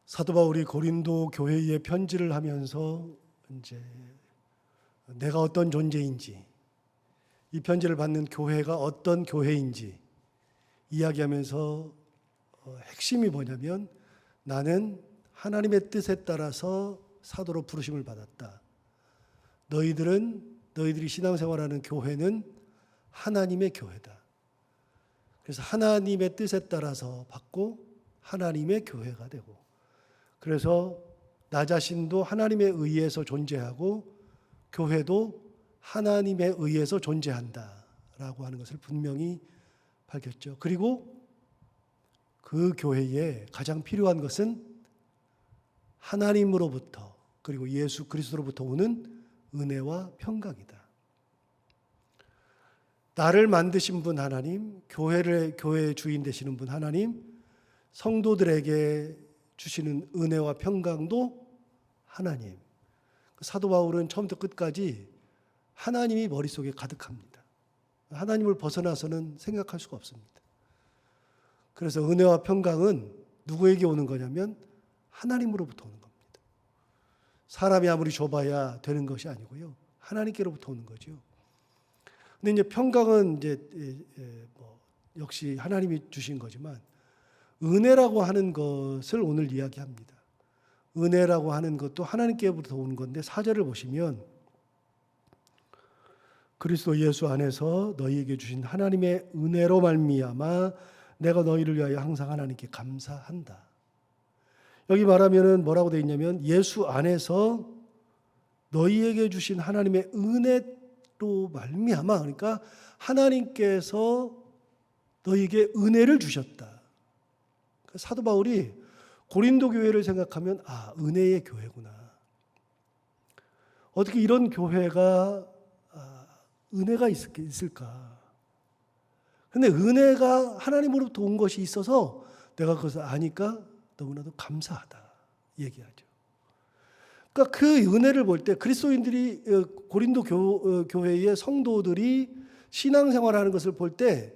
사도 바울이 고린도 교회에 편지를 하면서 이제 내가 어떤 존재인지, 이 편지를 받는 교회가 어떤 교회인지 이야기하면서 핵심이 뭐냐면 나는 하나님의 뜻에 따라서 사도로 부르심을 받았다. 너희들이 신앙생활하는 교회는 하나님의 교회다. 그래서 하나님의 뜻에 따라서 받고 하나님의 교회가 되고, 그래서 나 자신도 하나님에 의해서 존재하고 교회도 하나님에 의해서 존재한다라고 하는 것을 분명히 밝혔죠. 그리고 그 교회에 가장 필요한 것은 하나님으로부터 그리고 예수 그리스도로부터 오는 은혜와 평강이다. 나를 만드신 분 하나님, 교회의 주인 되시는 분 하나님, 성도들에게 주시는 은혜와 평강도 하나님. 사도 바울은 처음부터 끝까지 하나님이 머릿속에 가득합니다. 하나님을 벗어나서는 생각할 수가 없습니다. 그래서 은혜와 평강은 누구에게 오는 거냐면 하나님으로부터 오는 겁니다. 사람이 아무리 줘봐야 되는 것이 아니고요, 하나님께로부터 오는 거죠. 근데 이제 평강은 이제 역시 하나님이 주신 거지만 은혜라고 하는 것을 오늘 이야기합니다. 은혜라고 하는 것도 하나님께로부터 오는 건데 4절을 보시면 그리스도 예수 안에서 너희에게 주신 하나님의 은혜로 말미암아 내가 너희를 위하여 항상 하나님께 감사한다. 여기 말하면은 뭐라고 되어 있냐면 예수 안에서 너희에게 주신 하나님의 은혜로 말미암아, 그러니까 하나님께서 너희에게 은혜를 주셨다. 사도 바울이 고린도 교회를 생각하면 은혜의 교회구나. 어떻게 이런 교회가 은혜가 있을까? 근데 은혜가 하나님으로부터 온 것이 있어서 내가 그것을 아니까 너무나도 감사하다 얘기하죠. 그러니까 그 은혜를 볼 때 그리스도인들이 고린도 교회의 성도들이 신앙생활하는 것을 볼 때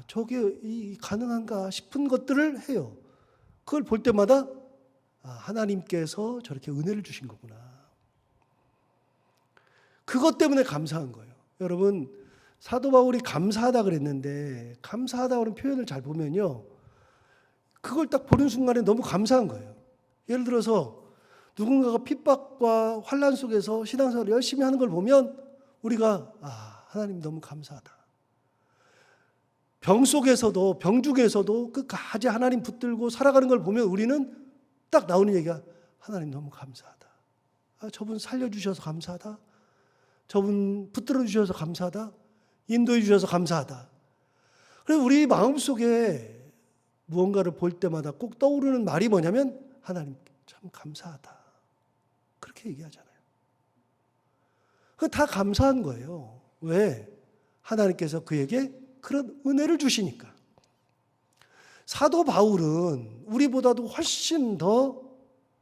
저게 가능한가 싶은 것들을 해요. 그걸 볼 때마다 하나님께서 저렇게 은혜를 주신 거구나. 그것 때문에 감사한 거예요. 여러분, 사도 바울이 감사하다 그랬는데 감사하다 그런 표현을 잘 보면요, 그걸 딱 보는 순간에 너무 감사한 거예요. 예를 들어서 누군가가 핍박과 환난 속에서 신앙생활을 열심히 하는 걸 보면 우리가 하나님 너무 감사하다. 병 속에서도, 병중에서도 끝까지 하나님 붙들고 살아가는 걸 보면 우리는 딱 나오는 얘기가 하나님 너무 감사하다. 저분 살려주셔서 감사하다. 저분 붙들어 주셔서 감사하다. 인도해 주셔서 감사하다. 그래서 우리 마음속에 무언가를 볼 때마다 꼭 떠오르는 말이 뭐냐면 하나님 참 감사하다. 그렇게 얘기하잖아요. 그거 다 감사한 거예요. 왜? 하나님께서 그에게 그런 은혜를 주시니까. 사도 바울은 우리보다도 훨씬 더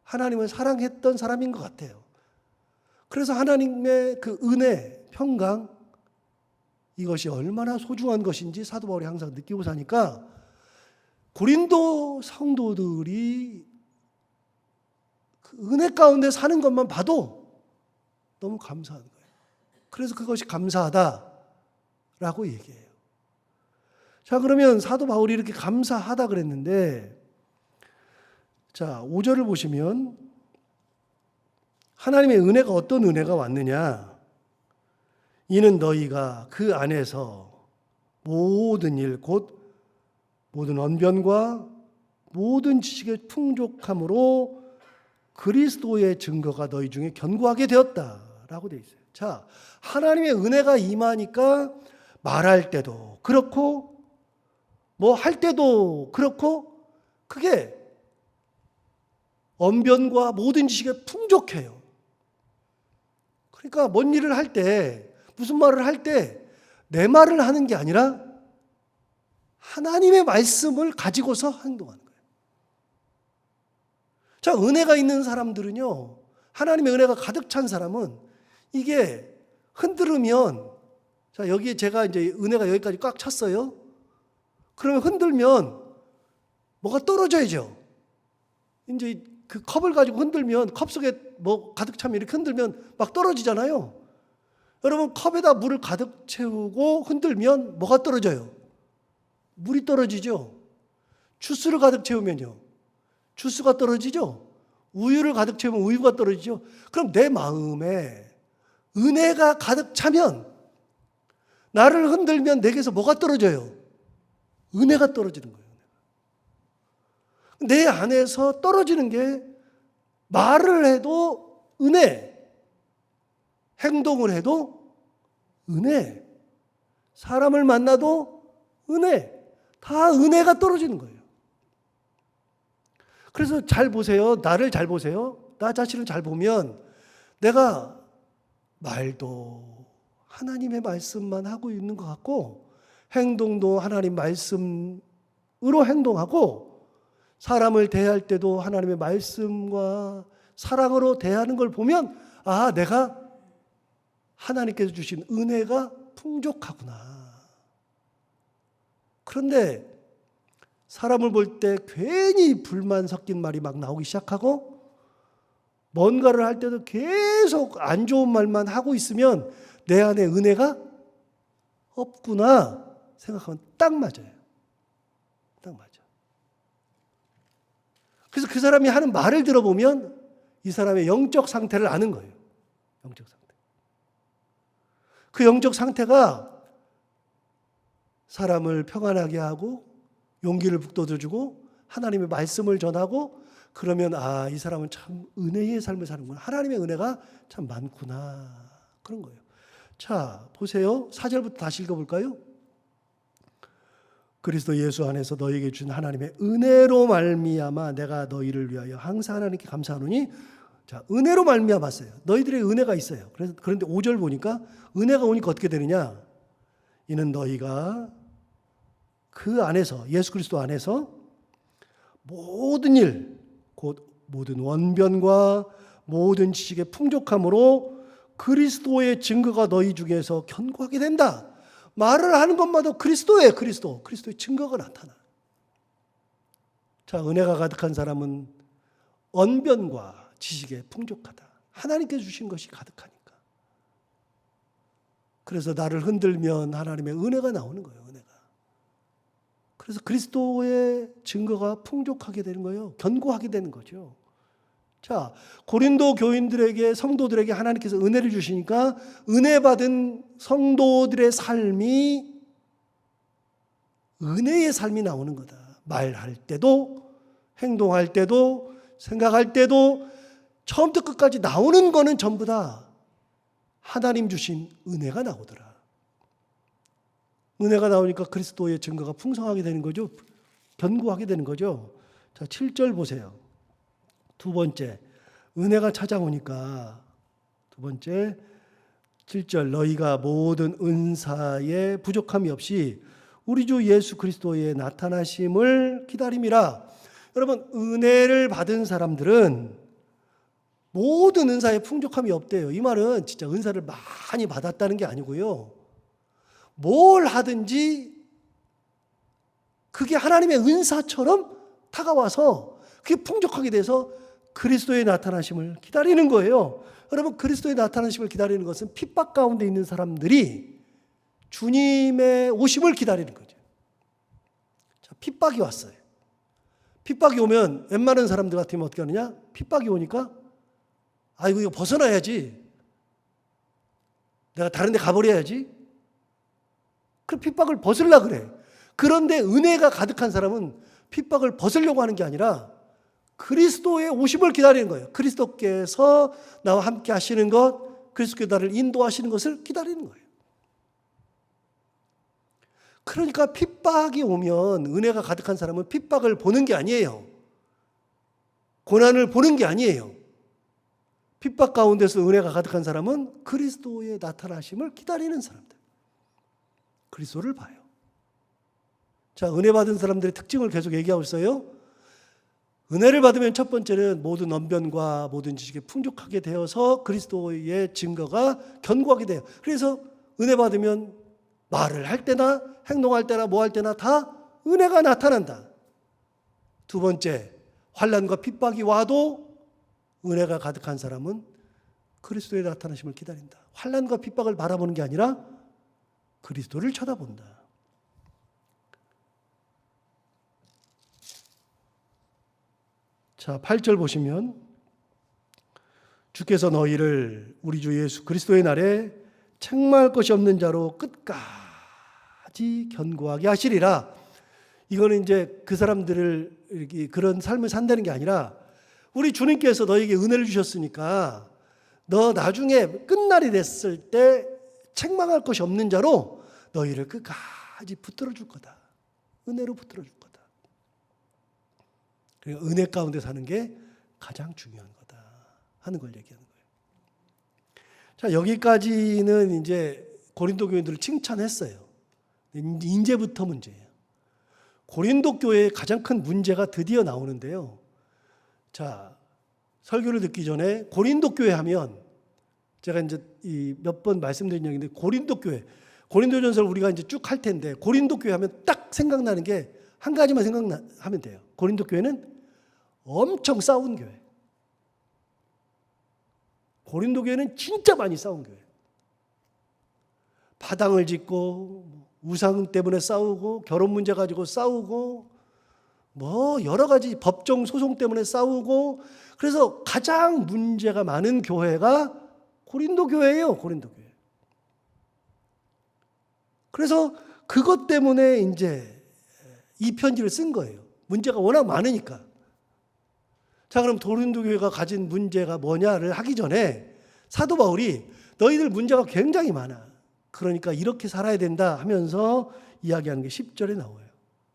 하나님을 사랑했던 사람인 것 같아요. 그래서 하나님의 그 은혜, 평강, 이것이 얼마나 소중한 것인지 사도 바울이 항상 느끼고 사니까 고린도 성도들이 그 은혜 가운데 사는 것만 봐도 너무 감사한 거예요. 그래서 그것이 감사하다라고 얘기해요. 자, 그러면 사도 바울이 이렇게 감사하다 그랬는데, 자, 5절을 보시면 하나님의 은혜가 어떤 은혜가 왔느냐? 이는 너희가 그 안에서 모든 일, 곧 모든 언변과 모든 지식의 풍족함으로 그리스도의 증거가 너희 중에 견고하게 되었다라고 되어 있어요. 자, 하나님의 은혜가 임하니까 말할 때도 그렇고 뭐 할 때도 그렇고 그게 언변과 모든 지식에 풍족해요. 그러니까 뭔 일을 할 때, 무슨 말을 할 때 내 말을 하는 게 아니라 하나님의 말씀을 가지고서 행동하는 거예요. 자, 은혜가 있는 사람들은요, 하나님의 은혜가 가득 찬 사람은 이게 흔들으면, 자, 여기에 제가 이제 은혜가 여기까지 꽉 찼어요. 그러면 흔들면 뭐가 떨어져야죠. 이제 그 컵을 가지고 흔들면 컵 속에 뭐 가득 차면 이렇게 흔들면 막 떨어지잖아요. 여러분 컵에다 물을 가득 채우고 흔들면 뭐가 떨어져요? 물이 떨어지죠. 주스를 가득 채우면요. 주스가 떨어지죠. 우유를 가득 채우면 우유가 떨어지죠. 그럼 내 마음에 은혜가 가득 차면 나를 흔들면 내게서 뭐가 떨어져요? 은혜가 떨어지는 거예요. 내 안에서 떨어지는 게 말을 해도 은혜, 행동을 해도 은혜, 사람을 만나도 은혜, 다 은혜가 떨어지는 거예요. 그래서 잘 보세요. 나를 잘 보세요. 나 자신을 잘 보면 내가 말도 하나님의 말씀만 하고 있는 것 같고 행동도 하나님 말씀으로 행동하고 사람을 대할 때도 하나님의 말씀과 사랑으로 대하는 걸 보면 아, 내가 하나님께서 주신 은혜가 풍족하구나. 그런데 사람을 볼 때 괜히 불만 섞인 말이 막 나오기 시작하고 뭔가를 할 때도 계속 안 좋은 말만 하고 있으면 내 안에 은혜가 없구나 생각하면 딱 맞아요. 딱 맞아. 그래서 그 사람이 하는 말을 들어보면 이 사람의 영적 상태를 아는 거예요. 영적 상태. 그 영적 상태가 사람을 평안하게 하고 용기를 북돋아주고 하나님의 말씀을 전하고 그러면 아, 이 사람은 참 은혜의 삶을 사는구나. 하나님의 은혜가 참 많구나. 그런 거예요. 자, 보세요. 4절부터 다시 읽어볼까요? 그리스도 예수 안에서 너희에게 준 하나님의 은혜로 말미암아 내가 너희를 위하여 항상 하나님께 감사하노니 자, 은혜로 말미암았어요. 너희들의 은혜가 있어요. 그런데 5절 보니까 은혜가 오니까 어떻게 되느냐? 이는 너희가 그 안에서 예수 그리스도 안에서 모든 일, 곧 모든 원변과 모든 지식의 풍족함으로 그리스도의 증거가 너희 중에서 견고하게 된다. 말을 하는 것마다 그리스도의 증거가 나타나. 자, 은혜가 가득한 사람은 언변과 지식에 풍족하다. 하나님께서 주신 것이 가득하니까. 그래서 나를 흔들면 하나님의 은혜가 나오는 거예요. 은혜가. 그래서 그리스도의 증거가 풍족하게 되는 거예요. 견고하게 되는 거죠. 자, 고린도 교인들에게 성도들에게 하나님께서 은혜를 주시니까 은혜 받은 성도들의 삶이 은혜의 삶이 나오는 거다. 말할 때도 행동할 때도 생각할 때도 처음부터 끝까지 나오는 거는 전부 다 하나님 주신 은혜가 나오더라. 은혜가 나오니까 그리스도의 증거가 풍성하게 되는 거죠. 견고하게 되는 거죠. 자, 7절 보세요. 두 번째, 은혜가 찾아오니까 두 번째 7절 너희가 모든 은사에 부족함이 없이 우리 주 예수 그리스도의 나타나심을 기다림이라. 여러분, 은혜를 받은 사람들은 모든 은사에 풍족함이 없대요. 이 말은 진짜 은사를 많이 받았다는 게 아니고요. 뭘 하든지 그게 하나님의 은사처럼 다가와서 그게 풍족하게 돼서 그리스도의 나타나심을 기다리는 거예요. 여러분, 그리스도의 나타나심을 기다리는 것은 핍박 가운데 있는 사람들이 주님의 오심을 기다리는 거죠. 자, 핍박이 왔어요. 핍박이 오면 웬만한 사람들 같으면 어떻게 하느냐? 핍박이 오니까 아이고 이거 벗어나야지. 내가 다른 데 가버려야지. 그 핍박을 벗으려고 그래. 그런데 은혜가 가득한 사람은 핍박을 벗으려고 하는 게 아니라 그리스도의 오심을 기다리는 거예요. 그리스도께서 나와 함께 하시는 것, 그리스도께서 나를 인도하시는 것을 기다리는 거예요. 그러니까 핍박이 오면 은혜가 가득한 사람은 핍박을 보는 게 아니에요. 고난을 보는 게 아니에요. 핍박 가운데서 은혜가 가득한 사람은 그리스도의 나타나심을 기다리는 사람들. 그리스도를 봐요. 자, 은혜 받은 사람들의 특징을 계속 얘기하고 있어요. 은혜를 받으면 첫 번째는 모든 언변과 모든 지식에 풍족하게 되어서 그리스도의 증거가 견고하게 돼요. 그래서 은혜 받으면 말을 할 때나 행동할 때나 뭐 할 때나 다 은혜가 나타난다. 두 번째, 환난과 핍박이 와도 은혜가 가득한 사람은 그리스도의 나타나심을 기다린다. 환난과 핍박을 바라보는 게 아니라 그리스도를 쳐다본다. 자, 8절 보시면 주께서 너희를 우리 주 예수 그리스도의 날에 책망할 것이 없는 자로 끝까지 견고하게 하시리라. 이거는 이제 그 사람들을 이렇게 그런 삶을 산다는 게 아니라 우리 주님께서 너에게 은혜를 주셨으니까 너 나중에 끝날이 됐을 때 책망할 것이 없는 자로 너희를 끝까지 붙들어 줄 거다. 은혜로 붙들어 줄 거다. 그러니까 은혜 가운데 사는 게 가장 중요한 거다 하는 걸 얘기하는 거예요. 자, 여기까지는 이제 고린도 교인들을 칭찬했어요. 이제부터 문제예요. 고린도 교회의 가장 큰 문제가 드디어 나오는데요. 자, 설교를 듣기 전에 고린도 교회 하면 제가 이제 몇 번 말씀드린 얘기인데 고린도 교회, 고린도전서를 우리가 이제 쭉 할 텐데 고린도 교회 하면 딱 생각나는 게 한 가지만 생각하면 돼요. 고린도 교회는 엄청 싸운 교회. 고린도 교회는 진짜 많이 싸운 교회. 파당을 짓고 우상 때문에 싸우고 결혼 문제 가지고 싸우고 뭐 여러 가지 법정 소송 때문에 싸우고 그래서 가장 문제가 많은 교회가 고린도 교회예요. 고린도 교회. 그래서 그것 때문에 이제 이 편지를 쓴 거예요. 문제가 워낙 많으니까. 자, 그럼 고린도 교회가 가진 문제가 뭐냐를 하기 전에 사도 바울이 너희들 문제가 굉장히 많아. 그러니까 이렇게 살아야 된다 하면서 이야기하는 게 10절에 나와요.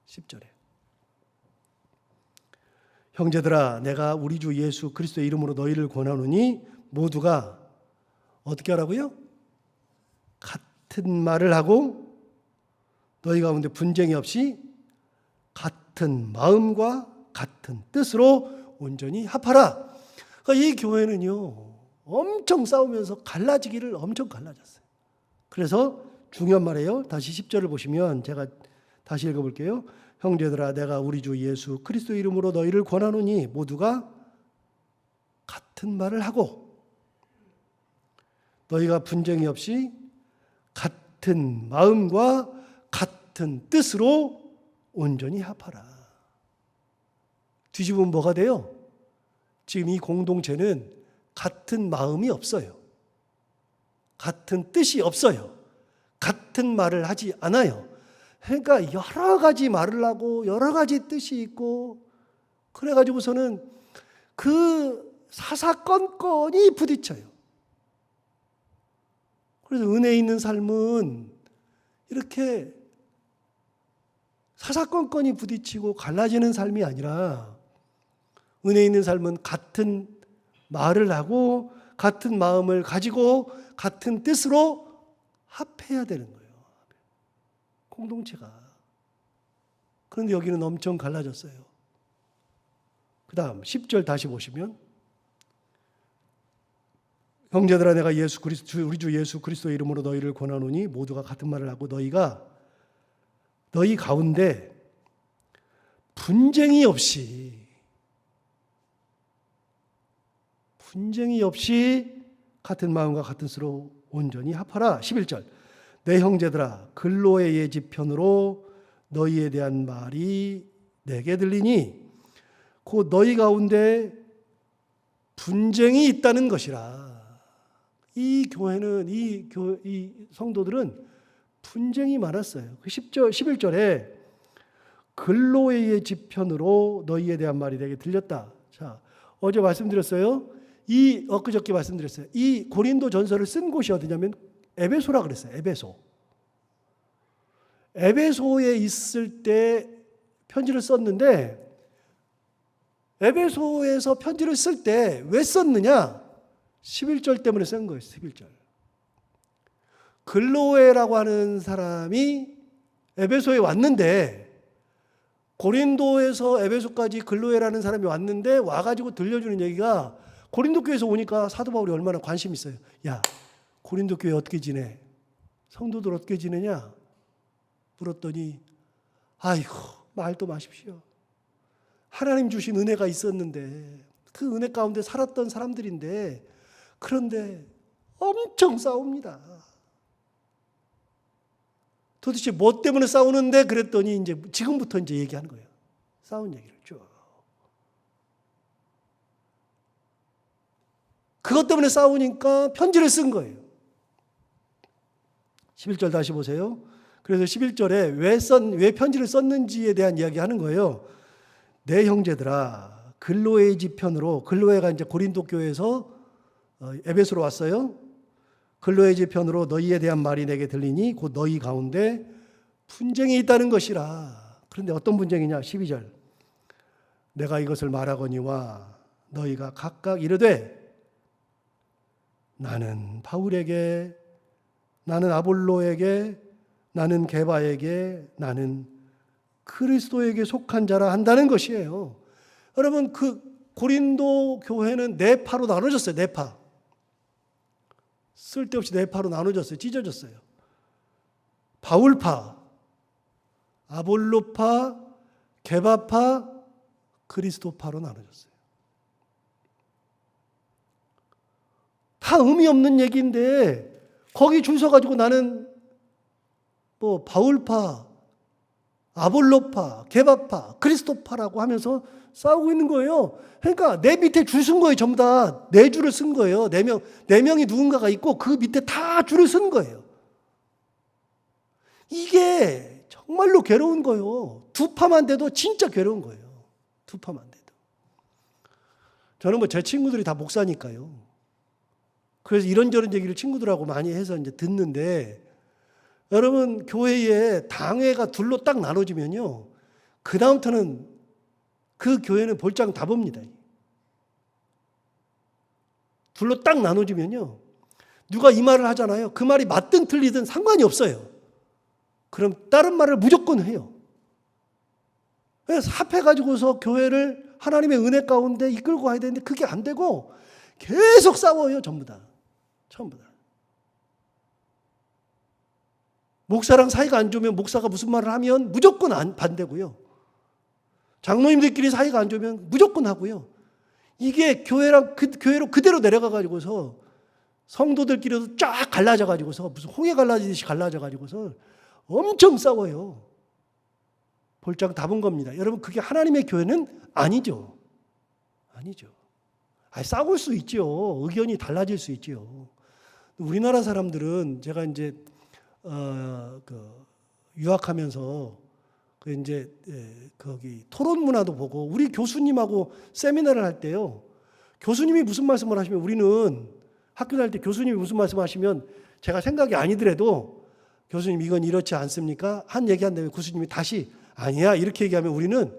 10절에. 형제들아 내가 우리 주 예수 그리스도의 이름으로 너희를 권하노니 모두가 어떻게 하라고요? 같은 말을 하고 너희 가운데 분쟁이 없이 같은 마음과 같은 뜻으로 온전히 합하라. 그러니까 이 교회는요 엄청 싸우면서 갈라지기를 엄청 갈라졌어요. 그래서 중요한 말이에요. 다시 10절을 보시면 제가 다시 읽어볼게요. 형제들아 내가 우리 주 예수 그리스도 이름으로 너희를 권하노니 모두가 같은 말을 하고 너희가 분쟁이 없이 같은 마음과 같은 뜻으로 온전히 합하라. 뒤집으면 뭐가 돼요? 지금 이 공동체는 같은 마음이 없어요. 같은 뜻이 없어요. 같은 말을 하지 않아요. 그러니까 여러 가지 말을 하고 여러 가지 뜻이 있고 그래가지고서는 그 사사건건이 부딪혀요. 그래서 은혜 있는 삶은 이렇게 사사건건이 부딪히고 갈라지는 삶이 아니라 은혜 있는 삶은 같은 말을 하고 같은 마음을 가지고 같은 뜻으로 합해야 되는 거예요. 공동체가. 그런데 여기는 엄청 갈라졌어요. 그 다음 10절 다시 보시면 형제들아 내가 우리 주 예수 그리스도의 이름으로 너희를 권하노니 모두가 같은 말을 하고 너희 가운데 분쟁이 없이 같은 마음과 같은 뜻으로 온전히 합하라. 11절 내 형제들아 근로의 예지편으로 너희에 대한 말이 내게 들리니 곧 너희 가운데 분쟁이 있다는 것이라. 이 교회는 이 성도들은 분쟁이 많았어요. 11절에 근로의 예지편으로 너희에 대한 말이 내게 들렸다. 자, 어제 말씀드렸어요. 엊그저께 말씀드렸어요. 이 고린도 전서를 쓴 곳이 어디냐면 에베소라 그랬어요. 에베소에 있을 때 편지를 썼는데 에베소에서 편지를 쓸 때 왜 썼느냐? 11절 때문에 쓴 거예요. 11절. 글로에라고 하는 사람이 에베소에 왔는데 고린도에서 에베소까지 글로에라는 사람이 왔는데 와가지고 들려주는 얘기가 고린도 교회에서 오니까 사도 바울이 얼마나 관심이 있어요. 야, 고린도 교회 어떻게 지내? 성도들 어떻게 지내냐? 물었더니 아이고 말도 마십시오. 하나님 주신 은혜가 있었는데 그 은혜 가운데 살았던 사람들인데 그런데 엄청 싸웁니다. 도대체 뭐 때문에 싸우는데 그랬더니 이제 지금부터 이제 얘기하는 거예요. 싸운 얘기를 쭉. 그것 때문에 싸우니까 편지를 쓴 거예요. 11절 다시 보세요. 그래서 11절에 왜 편지를 썼는지에 대한 이야기 하는 거예요. 내 형제들아, 글로에의 지편으로, 글로에가 이제 고린도 교회에서 에베소로 왔어요. 글로에의 지편으로 너희에 대한 말이 내게 들리니 곧 너희 가운데 분쟁이 있다는 것이라. 그런데 어떤 분쟁이냐? 12절. 내가 이것을 말하거니와 너희가 각각 이르되 나는 바울에게, 나는 아볼로에게, 나는 게바에게, 나는 그리스도에게 속한 자라 한다는 것이에요. 여러분, 그 고린도 교회는 네 파로 나눠졌어요. 네 파. 쓸데없이 네 파로 나눠졌어요. 찢어졌어요. 바울파, 아볼로파, 게바파, 그리스도파로 나눠졌어요. 다 의미 없는 얘기인데 거기 줄 서가지고 나는 뭐 바울파, 아볼로파, 게바파, 그리스도파라고 하면서 싸우고 있는 거예요. 그러니까 내 밑에 줄 쓴 거예요. 전부 다 네 줄을 쓴 거예요. 네 명이 누군가가 있고 그 밑에 다 줄을 쓴 거예요. 이게 정말로 괴로운 거예요. 두 파만 돼도 진짜 괴로운 거예요. 두 파만 돼도. 저는 뭐 제 친구들이 다 목사니까요. 그래서 이런저런 얘기를 친구들하고 많이 해서 이제 듣는데, 여러분, 교회에 당회가 둘로 딱 나눠지면요, 그다음부터는 그 교회는 볼장 다 봅니다. 둘로 딱 나눠지면요, 누가 이 말을 하잖아요. 그 말이 맞든 틀리든 상관이 없어요. 그럼 다른 말을 무조건 해요. 그래서 합해가지고서 교회를 하나님의 은혜 가운데 이끌고 가야 되는데 그게 안 되고 계속 싸워요. 전부 다. 전부 다. 목사랑 사이가 안 좋으면 목사가 무슨 말을 하면 무조건 반대고요. 장로님들끼리 사이가 안 좋으면 무조건 하고요. 이게 교회로 그대로 내려가 가지고서 성도들끼리도 쫙 갈라져 가지고서 무슨 홍해 갈라지듯이 갈라져 가지고서 엄청 싸워요. 볼장 다 본 겁니다. 여러분, 그게 하나님의 교회는 아니죠. 아니죠. 싸울 수 있죠. 의견이 달라질 수 있죠. 우리나라 사람들은 제가 이제 유학하면서 이제 거기 토론 문화도 보고 우리 교수님하고 세미나를 할 때요. 교수님이 무슨 말씀을 하시면 우리는 학교 다닐 때 교수님이 무슨 말씀을 하시면 제가 생각이 아니더라도 교수님 이건 이렇지 않습니까? 한 얘기한 다음에 교수님이 다시 아니야 이렇게 얘기하면 우리는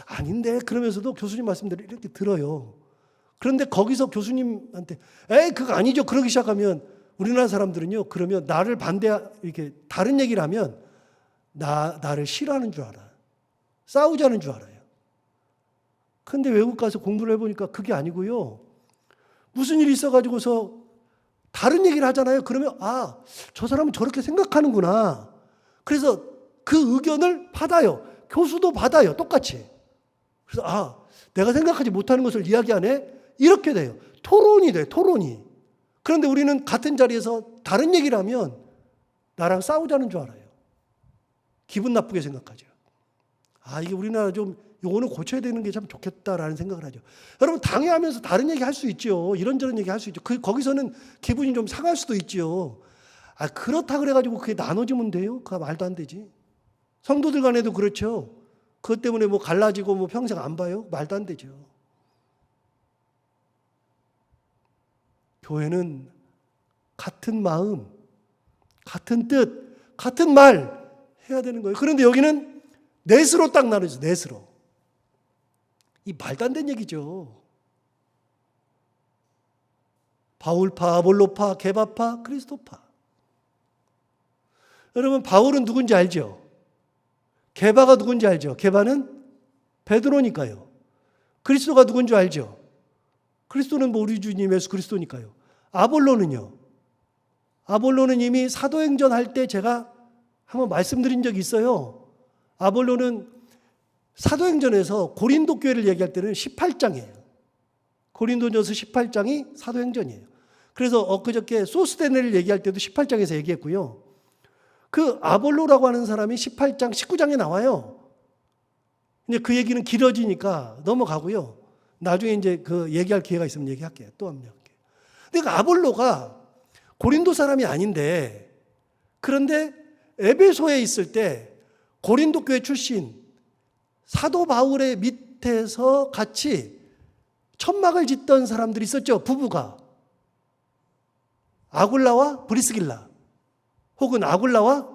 아닌데 그러면서도 교수님 말씀대로 이렇게 들어요. 그런데 거기서 교수님한테 에이 그거 아니죠 그러기 시작하면 우리나라 사람들은요 그러면 나를 이렇게 다른 얘기를 하면 나를 싫어하는 줄 알아. 싸우자는 줄 알아요. 그런데 외국 가서 공부를 해보니까 그게 아니고요. 무슨 일이 있어가지고서 다른 얘기를 하잖아요. 그러면 저 사람은 저렇게 생각하는구나. 그래서 그 의견을 받아요. 교수도 받아요. 똑같이. 그래서 내가 생각하지 못하는 것을 이야기하네. 이렇게 돼요. 토론이 돼요. 토론이. 그런데 우리는 같은 자리에서 다른 얘기를 하면 나랑 싸우자는 줄 알아요. 기분 나쁘게 생각하죠. 이게 우리나라 좀 요거는 고쳐야 되는 게 참 좋겠다라는 생각을 하죠. 여러분 당회하면서 다른 얘기 할 수 있죠. 이런저런 얘기 할 수 있죠. 거기서는 기분이 좀 상할 수도 있죠. 그렇다 그래가지고 그게 나눠지면 돼요? 그거 말도 안 되지. 성도들 간에도 그렇죠. 그것 때문에 뭐 갈라지고 뭐 평생 안 봐요? 말도 안 되죠. 교회는 같은 마음, 같은 뜻, 같은 말 해야 되는 거예요. 그런데 여기는 넷으로 딱 나눠져. 넷으로. 이 말도 안 되는 얘기죠. 바울파, 아볼로파, 게바파, 그리스도파. 여러분 바울은 누군지 알죠? 게바가 누군지 알죠? 게바는 베드로니까요. 그리스도가 누군지 알죠? 그리스도는 뭐 우리 주님 예수 그리스도니까요. 아볼로는요? 아볼로는 이미 사도행전 할 때 제가 한번 말씀드린 적이 있어요. 아볼로는 사도행전에서 고린도 교회를 얘기할 때는 18장이에요. 고린도전서 18장이 사도행전이에요. 그래서 엊그저께 소스데네를 얘기할 때도 18장에서 얘기했고요. 그 아볼로라고 하는 사람이 18장, 19장에 나와요. 근데 그 얘기는 길어지니까 넘어가고요. 나중에 이제 그 얘기할 기회가 있으면 얘기할게요. 또 한 명 할게요. 근데 그 아볼로가 고린도 사람이 아닌데, 그런데 에베소에 있을 때 고린도 교회 출신 사도 바울의 밑에서 같이 천막을 짓던 사람들이 있었죠. 부부가. 아굴라와 브리스길라, 혹은 아굴라와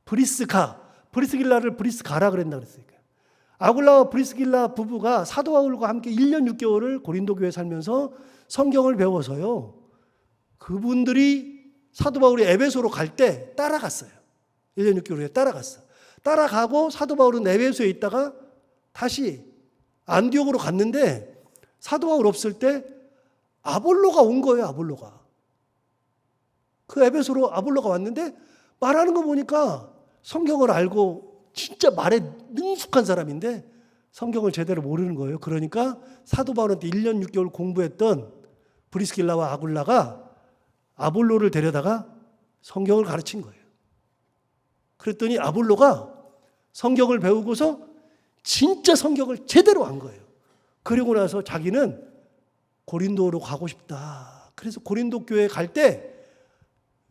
브리스가, 브리스길라를 브리스가라 그랬나 그랬으니까. 아굴라와 브리스길라 부부가 사도 바울과 함께 1년 6개월을 고린도 교회에 살면서 성경을 배워서요. 그분들이 사도 바울이 에베소로 갈 때 따라갔어요. 1년 6개월 후에 따라갔어. 따라가고 사도 바울은 에베소에 있다가 다시 안디옥으로 갔는데 사도 바울 없을 때 아볼로가 온 거예요. 아볼로가. 그 에베소로 아볼로가 왔는데 말하는 거 보니까 성경을 알고 진짜 말에 능숙한 사람인데 성경을 제대로 모르는 거예요. 그러니까 사도 바울한테 1년 6개월 공부했던 브리스길라와 아굴라가 아볼로를 데려다가 성경을 가르친 거예요. 그랬더니 아볼로가 성경을 배우고서 진짜 성경을 제대로 한 거예요. 그리고 나서 자기는 고린도로 가고 싶다. 그래서 고린도 교회에 갈 때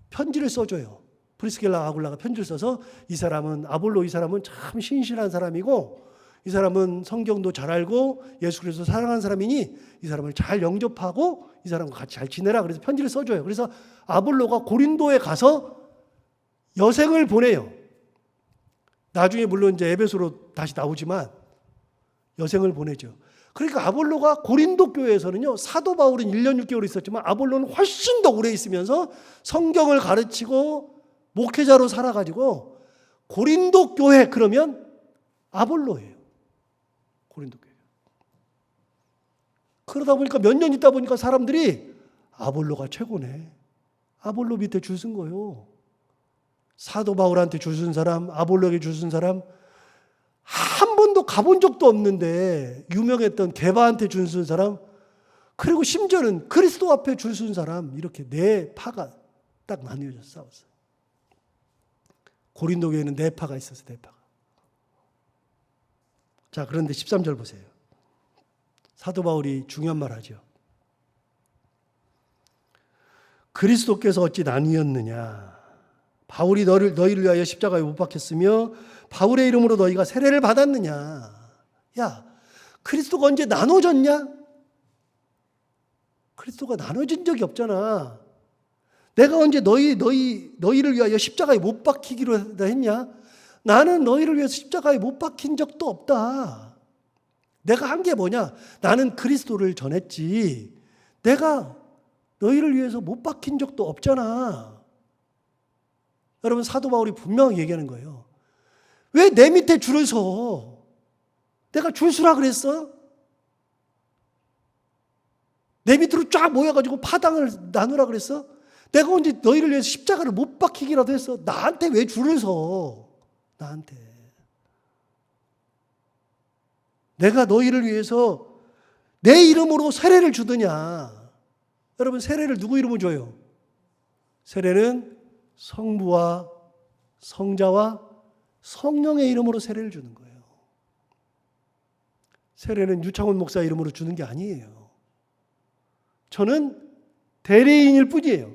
편지를 써줘요. 브리스길라 아굴라가 편지를 써서 이 사람은 아볼로, 이 사람은 참 신실한 사람이고 이 사람은 성경도 잘 알고 예수 그리스도 사랑하는 사람이니 이 사람을 잘 영접하고 이 사람과 같이 잘 지내라. 그래서 편지를 써줘요. 그래서 아볼로가 고린도에 가서 여생을 보내요. 나중에 물론 이제 에베소로 다시 나오지만 여생을 보내죠. 그러니까 아볼로가 고린도 교회에서는요, 사도 바울은 1년 6개월 있었지만 아볼로는 훨씬 더 오래 있으면서 성경을 가르치고 목회자로 살아가지고 고린도 교회 그러면 아볼로예요. 고린도 교회. 그러다 보니까 몇 년 있다 보니까 사람들이 아볼로가 최고네. 아볼로 밑에 줄 쓴 거예요. 사도 바울한테 줄 쓴 사람, 아볼로에게 줄 쓴 사람, 한 번도 가본 적도 없는데 유명했던 게바한테 줄 쓴 사람, 그리고 심지어는 그리스도 앞에 줄 쓴 사람, 이렇게 네 파가 딱 나뉘어져 싸웠어요. 고린도 교회는 네 파가 있었어요. 네 파가. 자, 그런데 13절 보세요. 사도 바울이 중요한 말 하죠. 그리스도께서 어찌 나뉘었느냐. 바울이 너희를 위하여 십자가에 못 박혔으며 바울의 이름으로 너희가 세례를 받았느냐. 야, 그리스도가 언제 나눠졌냐? 그리스도가 나눠진 적이 없잖아. 내가 언제 너희를 위하여 십자가에 못 박히기로 했냐? 나는 너희를 위해서 십자가에 못 박힌 적도 없다. 내가 한 게 뭐냐? 나는 그리스도를 전했지. 내가 너희를 위해서 못 박힌 적도 없잖아. 여러분, 사도 바울이 분명히 얘기하는 거예요. 왜 내 밑에 줄을 서? 내가 줄 서라 그랬어? 내 밑으로 쫙 모여가지고 파당을 나누라 그랬어? 내가 언제 너희를 위해서 십자가를 못 박히기라도 했어? 나한테 왜 줄을 서? 나한테. 내가 너희를 위해서 내 이름으로 세례를 주더냐? 여러분, 세례를 누구 이름으로 줘요? 세례는 성부와 성자와 성령의 이름으로 세례를 주는 거예요. 세례는 유창훈 목사 이름으로 주는 게 아니에요. 저는 대리인일 뿐이에요.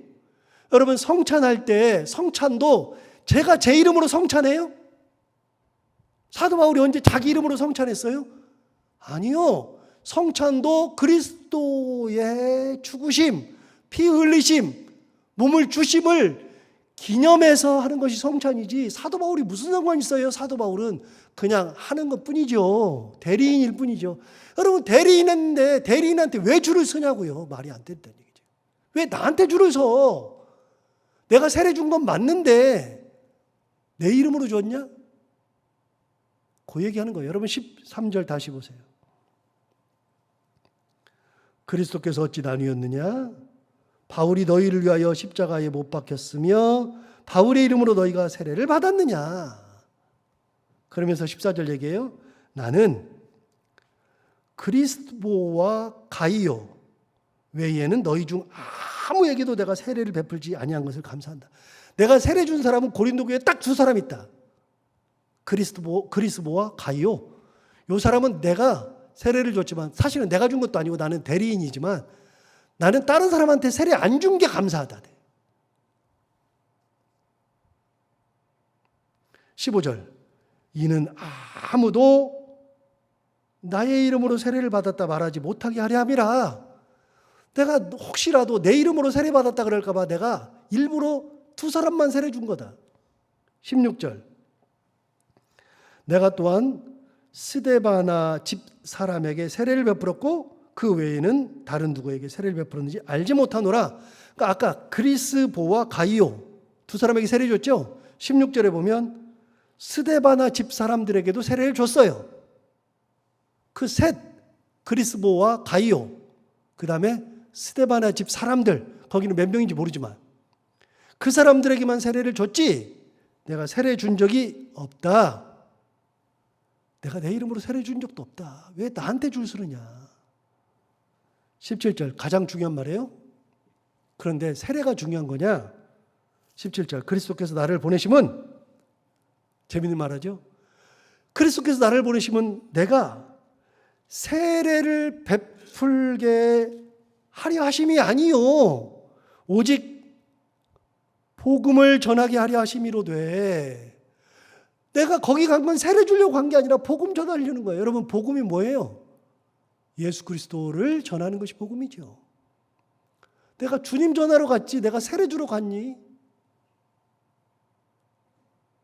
여러분, 성찬할 때 성찬도 제가 제 이름으로 성찬해요? 사도 바울이 언제 자기 이름으로 성찬했어요? 아니요. 성찬도 그리스도의 죽으심, 피 흘리심, 몸을 주심을 기념해서 하는 것이 성찬이지 사도 바울이 무슨 상관이 있어요? 사도 바울은 그냥 하는 것 뿐이죠. 대리인일 뿐이죠. 여러분, 대리인인데 대리인한테 왜 줄을 서냐고요? 말이 안 된다는 얘기죠. 왜 나한테 줄을 서? 내가 세례 준 건 맞는데 내 이름으로 줬냐? 그 얘기하는 거예요. 여러분, 13절 다시 보세요. 그리스도께서 어찌 나뉘었느냐? 바울이 너희를 위하여 십자가에 못 박혔으며 바울의 이름으로 너희가 세례를 받았느냐? 그러면서 14절 얘기해요. 나는 그리스도와 가이오 외에는 너희 중 아무에게도 내가 세례를 베풀지 아니한 것을 감사한다. 내가 세례 준 사람은 고린도 교회에 딱 두 사람 있다. 그리스도와 가이오. 이 사람은 내가 세례를 줬지만 사실은 내가 준 것도 아니고 나는 대리인이지만 나는 다른 사람한테 세례 안 준 게 감사하다. 15절. 이는 아무도 나의 이름으로 세례를 받았다 말하지 못하게 하려 함이라. 내가 혹시라도 내 이름으로 세례 받았다 그럴까 봐 내가 일부러 두 사람만 세례 준 거다. 16절. 내가 또한 스데바나 집 사람에게 세례를 베풀었고 그 외에는 다른 누구에게 세례를 베풀었는지 알지 못하노라. 그러니까 아까 그리스보와 가이오 두 사람에게 세례 줬죠. 16절에 보면 스데바나 집 사람들에게도 세례를 줬어요. 그 셋, 그리스보와 가이오, 그 다음에 스데바나 집 사람들, 거기는 몇 명인지 모르지만 그 사람들에게만 세례를 줬지 내가 세례 준 적이 없다. 내가 내 이름으로 세례 준 적도 없다. 왜 나한테 줄 서느냐. 17절 가장 중요한 말이에요. 그런데 세례가 중요한 거냐. 17절 그리스도께서 나를 보내심은, 재밌는 말하죠. 그리스도께서 나를 보내심은 내가 세례를 베풀게 하려 하심이 아니요 오직 복음을 전하게 하려 하심이로되. 내가 거기 간 건 세례 주려고 간 게 아니라 복음 전하려는 거예요. 여러분 복음이 뭐예요? 예수 그리스도를 전하는 것이 복음이죠. 내가 주님 전하러 갔지 내가 세례 주러 갔니?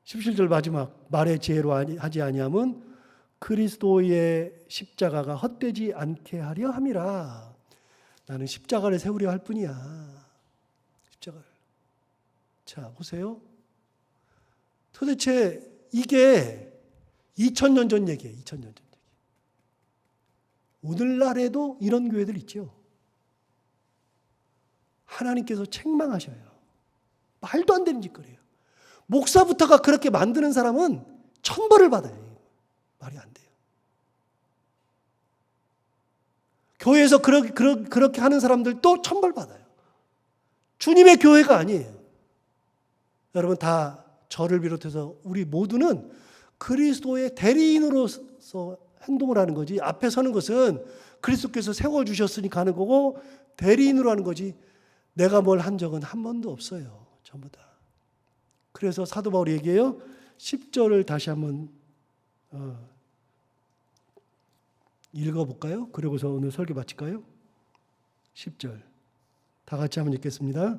17절 마지막 말의 지혜로 하지 아니함은 그리스도의 십자가가 헛되지 않게 하려 함이라. 나는 십자가를 세우려 할 뿐이야. 십자가를. 자 보세요. 도대체 이게 2000년 전 얘기예요. 2000년 전 얘기. 오늘날에도 이런 교회들 있죠. 하나님께서 책망하셔요. 말도 안 되는 짓거리예요. 목사부터가 그렇게 만드는 사람은 천벌을 받아요. 말이 안 돼요. 교회에서 그렇게 하는 사람들도 천벌 받아요. 주님의 교회가 아니에요. 여러분 다 저를 비롯해서 우리 모두는 그리스도의 대리인으로서 행동을 하는 거지. 앞에 서는 것은 그리스도께서 세워주셨으니까 하는 거고 대리인으로 하는 거지. 내가 뭘 한 적은 한 번도 없어요. 전부 다. 그래서 사도 바울이 얘기해요. 10절을 다시 한번 읽어볼까요? 그리고서 오늘 설교 마칠까요? 10절 다 같이 한번 읽겠습니다.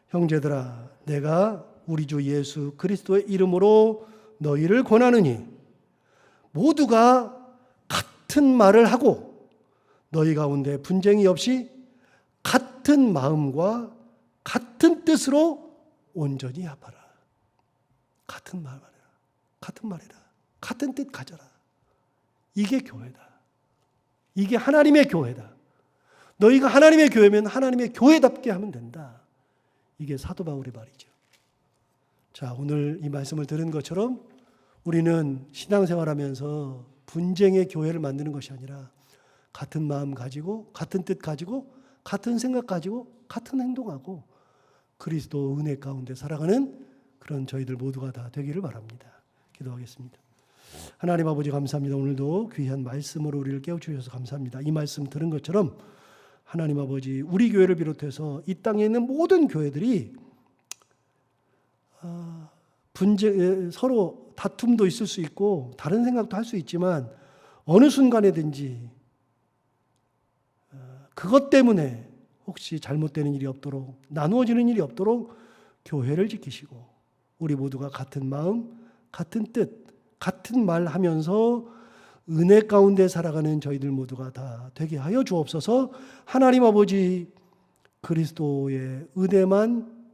형제들아 내가 우리 주 예수 그리스도의 이름으로 너희를 권하느니 모두가 같은 말을 하고 너희 가운데 분쟁이 없이 같은 마음과 같은 뜻으로 온전히 합하라. 같은 말이라. 같은 말이라. 같은 뜻 가져라. 이게 교회다. 이게 하나님의 교회다. 너희가 하나님의 교회면 하나님의 교회답게 하면 된다. 이게 사도 바울의 말이죠. 자, 오늘 이 말씀을 들은 것처럼 우리는 신앙생활하면서 분쟁의 교회를 만드는 것이 아니라 같은 마음 가지고 같은 뜻 가지고 같은 생각 가지고 같은 행동하고 그리스도 은혜 가운데 살아가는 그런 저희들 모두가 다 되기를 바랍니다. 기도하겠습니다. 하나님 아버지 감사합니다. 오늘도 귀한 말씀으로 우리를 깨우쳐주셔서 감사합니다. 이 말씀 들은 것처럼 하나님 아버지 우리 교회를 비롯해서 이 땅에 있는 모든 교회들이 분쟁, 서로 다툼도 있을 수 있고 다른 생각도 할 수 있지만 어느 순간에든지 그것 때문에 혹시 잘못되는 일이 없도록 나누어지는 일이 없도록 교회를 지키시고 우리 모두가 같은 마음, 같은 뜻, 같은 말 하면서 은혜 가운데 살아가는 저희들 모두가 다 되게 하여 주옵소서. 하나님 아버지 그리스도의 은혜만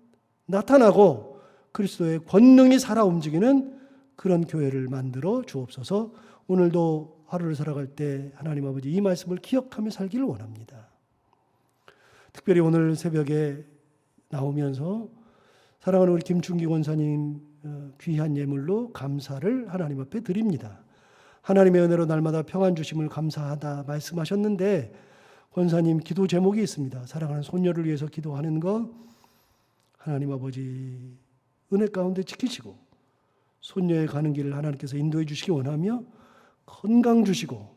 나타나고 그리스도의 권능이 살아 움직이는 그런 교회를 만들어 주옵소서. 오늘도 하루를 살아갈 때 하나님 아버지 이 말씀을 기억하며 살기를 원합니다. 특별히 오늘 새벽에 나오면서 사랑하는 우리 김충기 권사님 귀한 예물로 감사를 하나님 앞에 드립니다. 하나님의 은혜로 날마다 평안 주심을 감사하다 말씀하셨는데 권사님 기도 제목이 있습니다. 사랑하는 손녀를 위해서 기도하는 것, 하나님 아버지 은혜 가운데 지키시고 손녀의 가는 길을 하나님께서 인도해 주시기 원하며 건강 주시고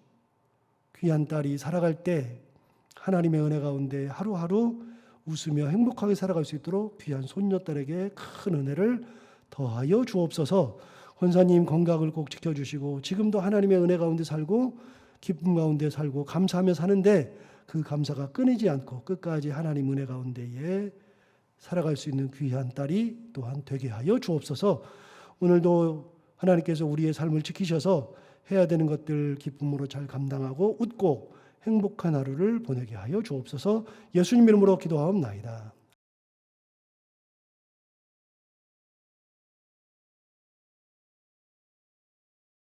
귀한 딸이 살아갈 때 하나님의 은혜 가운데 하루하루 웃으며 행복하게 살아갈 수 있도록 귀한 손녀딸에게 큰 은혜를 더하여 주옵소서. 권사님 건강을 꼭 지켜주시고 지금도 하나님의 은혜 가운데 살고 기쁨 가운데 살고 감사하며 사는데 그 감사가 끊이지 않고 끝까지 하나님 은혜 가운데에 살아갈 수 있는 귀한 딸이 또한 되게 하여 주옵소서. 오늘도 하나님께서 우리의 삶을 지키셔서 해야 되는 것들 기쁨으로 잘 감당하고 웃고 행복한 하루를 보내게 하여 주옵소서. 예수님 이름으로 기도하옵나이다.